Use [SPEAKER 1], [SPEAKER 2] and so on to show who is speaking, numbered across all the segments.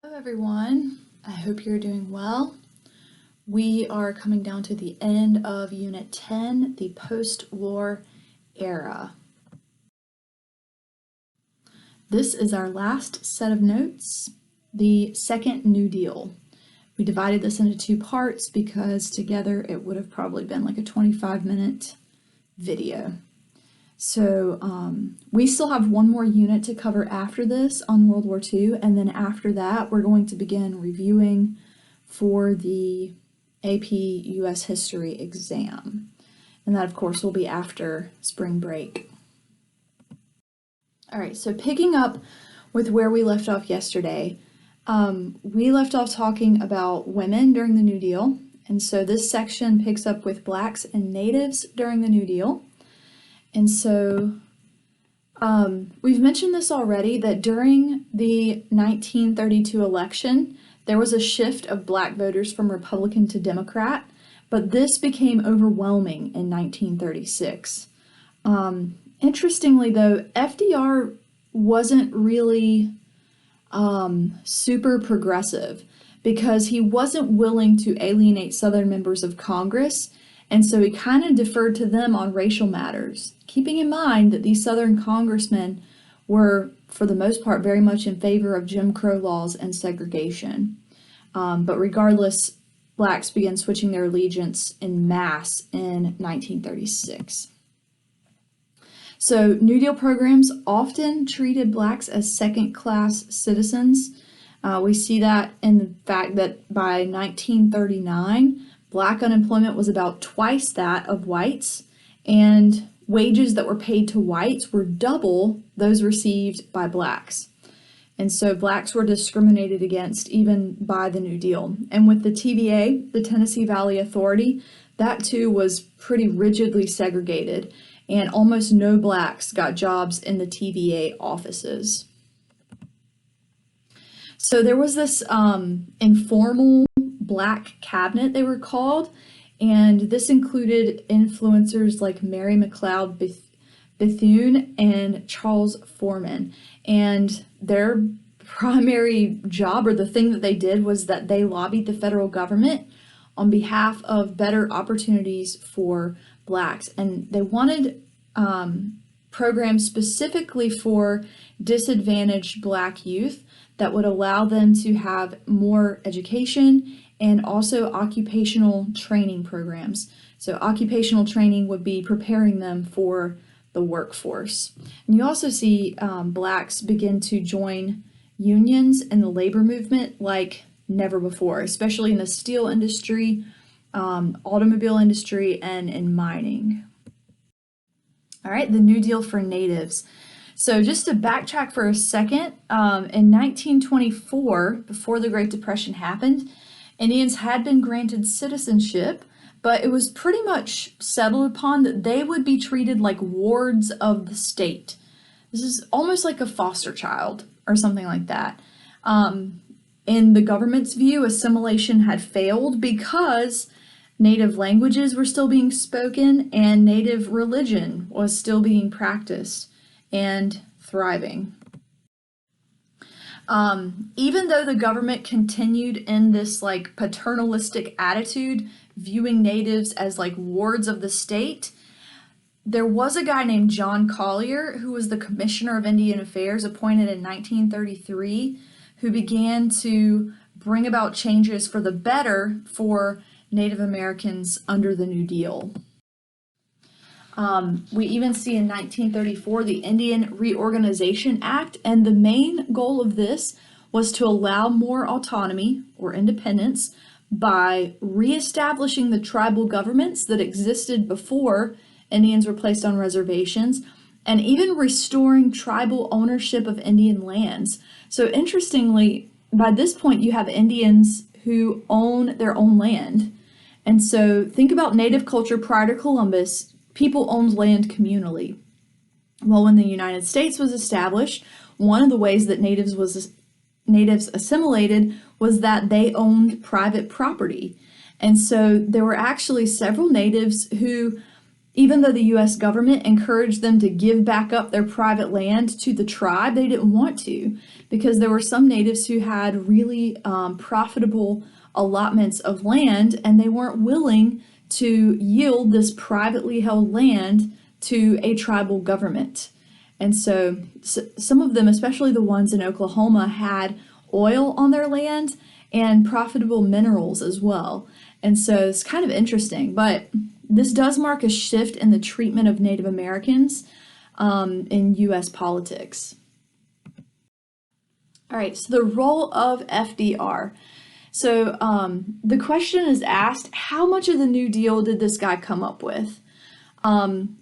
[SPEAKER 1] Hello everyone, I hope you're doing well. We are coming down to the end of Unit 10, the post-war era. This is our last set of notes, the Second New Deal. We divided this into two parts because together it would have probably been like a 25-minute video. So we still have one more unit to cover after this on World War II, and then after that we're going to begin reviewing for the AP US History exam. And that of course will be after spring break. All right, so picking up with where we left off yesterday, we left off talking about women during the New Deal, and so this section picks up with blacks and natives during the New Deal. And so we've mentioned this already, that during the 1932 election, there was a shift of black voters from Republican to Democrat, but this became overwhelming in 1936. Interestingly, though, FDR wasn't really super progressive because he wasn't willing to alienate Southern members of Congress, and so he kind of deferred to them on racial matters, keeping in mind that these Southern congressmen were, for the most part, very much in favor of Jim Crow laws and segregation. But regardless, blacks began switching their allegiance en masse in 1936. So New Deal programs often treated blacks as second-class citizens. We see that in the fact that by 1939, black unemployment was about twice that of whites, and wages that were paid to whites were double those received by blacks. And so blacks were discriminated against even by the New Deal. And with the TVA, the Tennessee Valley Authority, that too was pretty rigidly segregated, and almost no blacks got jobs in the TVA offices. So there was this informal black cabinet, they were called, and this included influencers like Mary McLeod Bethune and Charles Foreman. And their primary job, or the thing that they did, was that they lobbied the federal government on behalf of better opportunities for blacks. And they wanted programs specifically for disadvantaged black youth that would allow them to have more education and also occupational training programs. So occupational training would be preparing them for the workforce. And you also see blacks begin to join unions in the labor movement like never before, especially in the steel industry, automobile industry, and in mining. All right, the New Deal for natives. So just to backtrack for a second, in 1924, before the Great Depression happened, Indians had been granted citizenship, but it was pretty much settled upon that they would be treated like wards of the state. This is almost like a foster child or something like that. In the government's view, assimilation had failed because native languages were still being spoken and native religion was still being practiced and thriving. Even though the government continued in this like paternalistic attitude, viewing natives as like wards of the state, there was a guy named John Collier, who was the Commissioner of Indian Affairs appointed in 1933, who began to bring about changes for the better for Native Americans under the New Deal. We even see in 1934 the Indian Reorganization Act, and the main goal of this was to allow more autonomy or independence by reestablishing the tribal governments that existed before Indians were placed on reservations, and even restoring tribal ownership of Indian lands. So interestingly, by this point you have Indians who own their own land. And so think about native culture prior to Columbus. People owned land communally. Well, when the United States was established, one of the ways that natives assimilated was that they owned private property. And so there were actually several natives who Even though the US government encouraged them to give back up their private land to the tribe, they didn't want to, because there were some natives who had really profitable allotments of land, and they weren't willing to yield this privately held land to a tribal government. And so some of them, especially the ones in Oklahoma, had oil on their land and profitable minerals as well. And so it's kind of interesting, but this does mark a shift in the treatment of Native Americans in U.S. politics. All right, so the role of FDR. So the question is asked, how much of the New Deal did this guy come up with? In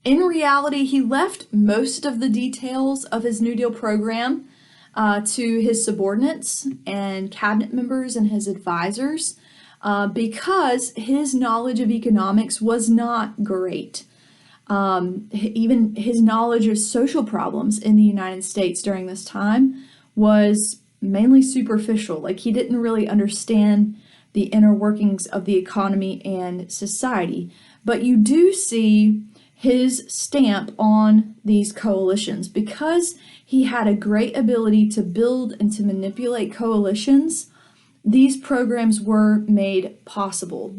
[SPEAKER 1] reality, he left most of the details of his New Deal program to his subordinates and cabinet members and his advisors because his knowledge of economics was not great. Even his knowledge of social problems in the United States during this time was mainly superficial. Like, he didn't really understand the inner workings of the economy and society. But you do see his stamp on these coalitions because he had a great ability to build and to manipulate coalitions. These programs were made possible.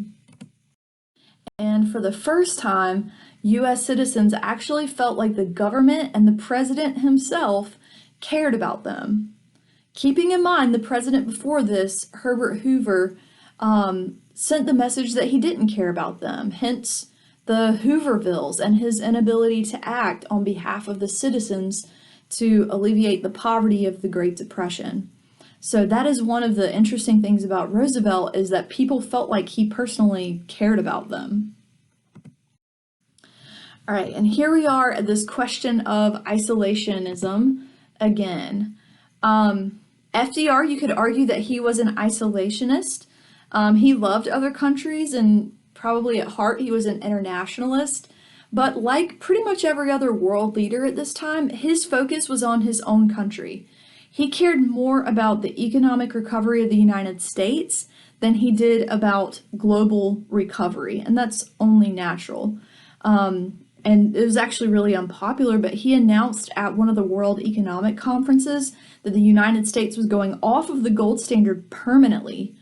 [SPEAKER 1] And for the first time, U.S. citizens actually felt like the government and the president himself cared about them. Keeping in mind the president before this, Herbert Hoover, sent the message that he didn't care about them, hence the Hoovervilles and his inability to act on behalf of the citizens to alleviate the poverty of the Great Depression. So that is one of the interesting things about Roosevelt, is that people felt like he personally cared about them. All right, and here we are at this question of isolationism again. FDR, you could argue that he was an isolationist. He loved other countries, and probably at heart he was an internationalist. But like pretty much every other world leader at this time, his focus was on his own country. He cared more about the economic recovery of the United States than he did about global recovery, and that's only natural. And it was actually really unpopular, but he announced at one of the World Economic Conferences that the United States was going off of the gold standard permanently.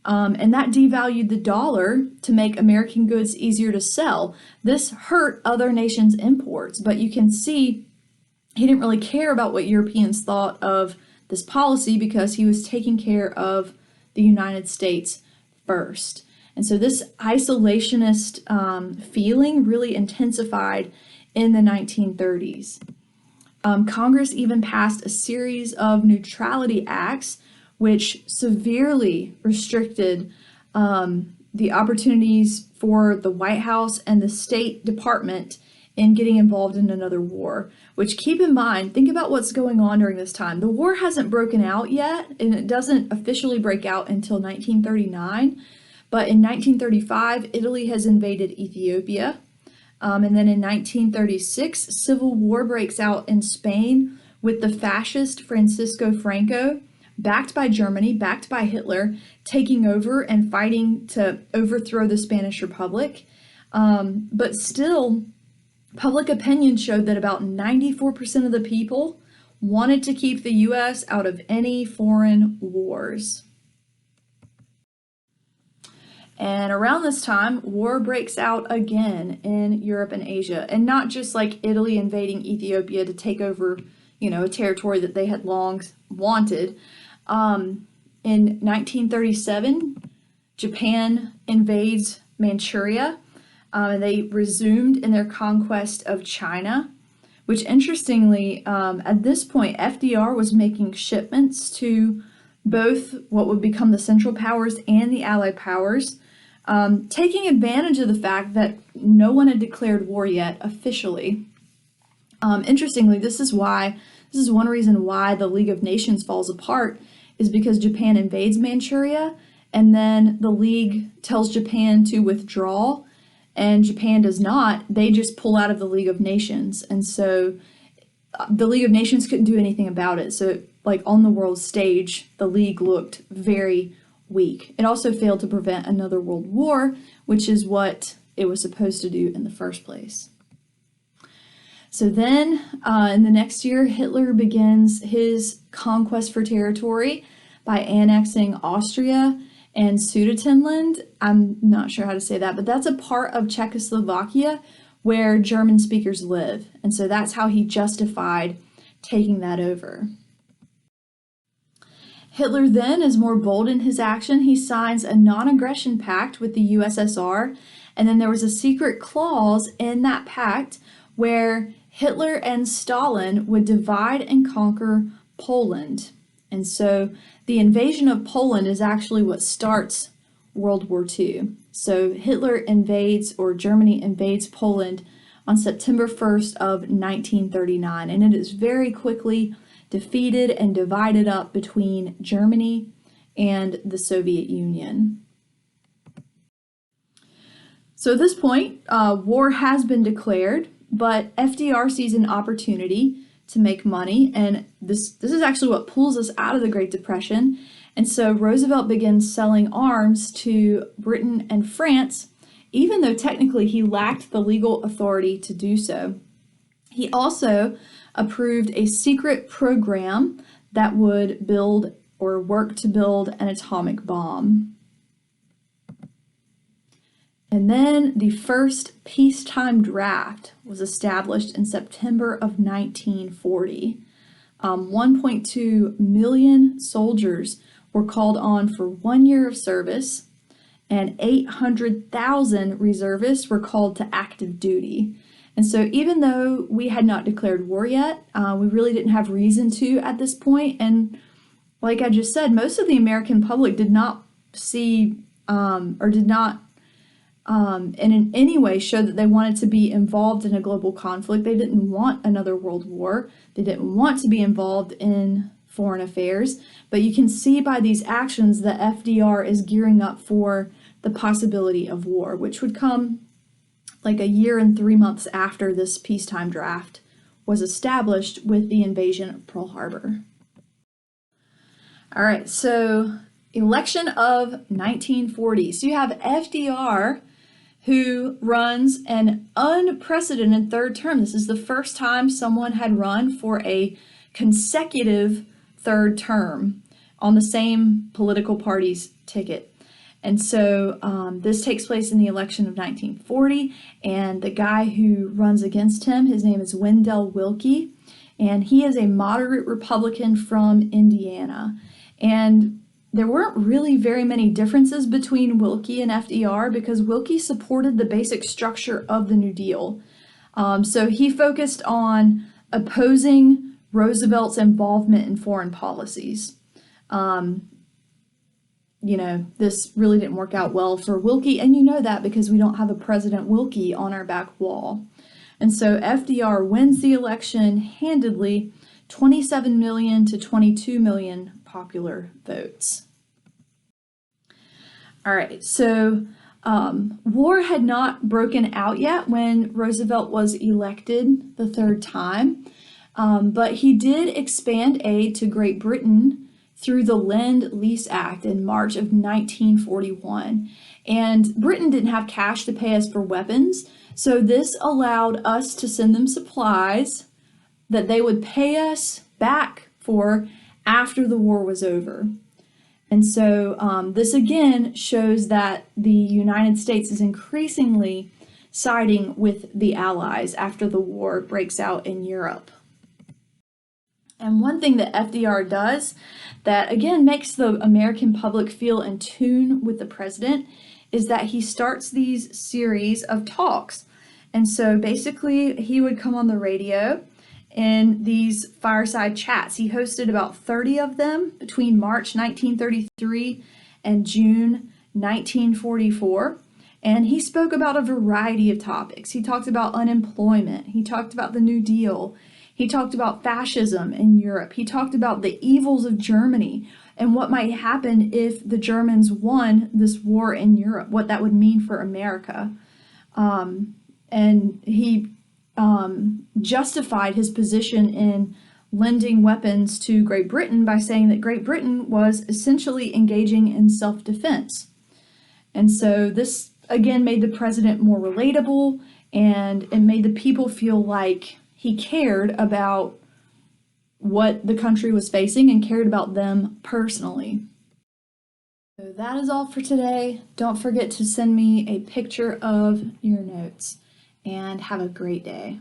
[SPEAKER 1] And that devalued the dollar to make American goods easier to sell. This hurt other nations' imports, but you can see he didn't really care about what Europeans thought of this policy because he was taking care of the United States first. And so this isolationist feeling really intensified in the 1930s. Congress even passed a series of neutrality acts which severely restricted the opportunities for the White House and the State Department in getting involved in another war, which, keep in mind, think about what's going on during this time. The war hasn't broken out yet, and it doesn't officially break out until 1939. But in 1935, Italy has invaded Ethiopia. And then in 1936, civil war breaks out in Spain with the fascist Francisco Franco, backed by Germany, backed by Hitler, taking over and fighting to overthrow the Spanish Republic. But still, public opinion showed that about 94% of the people wanted to keep the U.S. out of any foreign wars. And around this time, war breaks out again in Europe and Asia, and not just like Italy invading Ethiopia to take over, a territory that they had long wanted. In 1937, Japan invades Manchuria, and they resumed in their conquest of China, which interestingly, at this point, FDR was making shipments to both what would become the Central Powers and the Allied Powers, taking advantage of the fact that no one had declared war yet officially. Interestingly, this is one reason why the League of Nations falls apart, is because Japan invades Manchuria, and then the League tells Japan to withdraw, and Japan does not. They just pull out of the League of Nations, and so the League of Nations couldn't do anything about it. So, like, on the world stage, the League looked very weak. It also failed to prevent another world war, which is what it was supposed to do in the first place. So then, in the next year, Hitler begins his conquest for territory by annexing Austria and Sudetenland. I'm not sure how to say that, but that's a part of Czechoslovakia where German speakers live. And so that's how he justified taking that over. Hitler then is more bold in his action. He signs a non-aggression pact with the USSR, and then there was a secret clause in that pact where Hitler and Stalin would divide and conquer Poland. And so the invasion of Poland is actually what starts World War II. So Hitler invades, or Germany invades, Poland on September 1st of 1939, and it is very quickly defeated and divided up between Germany and the Soviet Union. So at this point, war has been declared, but FDR sees an opportunity to make money, and this is actually what pulls us out of the Great Depression. And so Roosevelt begins selling arms to Britain and France, even though technically he lacked the legal authority to do so. He also approved a secret program that would build or work to build an atomic bomb. And then the first peacetime draft was established in September of 1940. 1.2 million soldiers were called on for 1 year of service, and 800,000 reservists were called to active duty. And so even though we had not declared war yet, we really didn't have reason to at this point. And like I just said, most of the American public did not see or did not in any way show that they wanted to be involved in a global conflict. They didn't want another world war. They didn't want to be involved in foreign affairs. But you can see by these actions that FDR is gearing up for the possibility of war, which would come like a year and 3 months after this peacetime draft was established with the invasion of Pearl Harbor. All right, so election of 1940. So you have FDR, who runs an unprecedented third term. This is the first time someone had run for a consecutive third term on the same political party's ticket. And so this takes place in the election of 1940, and the guy who runs against him, his name is Wendell Willkie, and he is a moderate Republican from Indiana. And there weren't really very many differences between Willkie and FDR because Willkie supported the basic structure of the New Deal. So he focused on opposing Roosevelt's involvement in foreign policies. This really didn't work out well for Willkie, and you know that because we don't have a President Willkie on our back wall. And so FDR wins the election handedly, 27 million to 22 million popular votes. All right, so war had not broken out yet when Roosevelt was elected the third time, but he did expand aid to Great Britain through the Lend-Lease Act in March of 1941. And Britain didn't have cash to pay us for weapons, so this allowed us to send them supplies that they would pay us back for after the war was over. And so this again shows that the United States is increasingly siding with the Allies after the war breaks out in Europe. And one thing that FDR does that, again, makes the American public feel in tune with the president is that he starts these series of talks. And so basically, he would come on the radio in these fireside chats. He hosted about 30 of them between March 1933 and June 1944. And he spoke about a variety of topics. He talked about unemployment. He talked about the New Deal. He talked about fascism in Europe. He talked about the evils of Germany and what might happen if the Germans won this war in Europe, what that would mean for America. And he justified his position in lending weapons to Great Britain by saying that Great Britain was essentially engaging in self-defense. And so this again made the president more relatable, and it made the people feel like he cared about what the country was facing and cared about them personally. So that is all for today. Don't forget to send me a picture of your notes, and have a great day.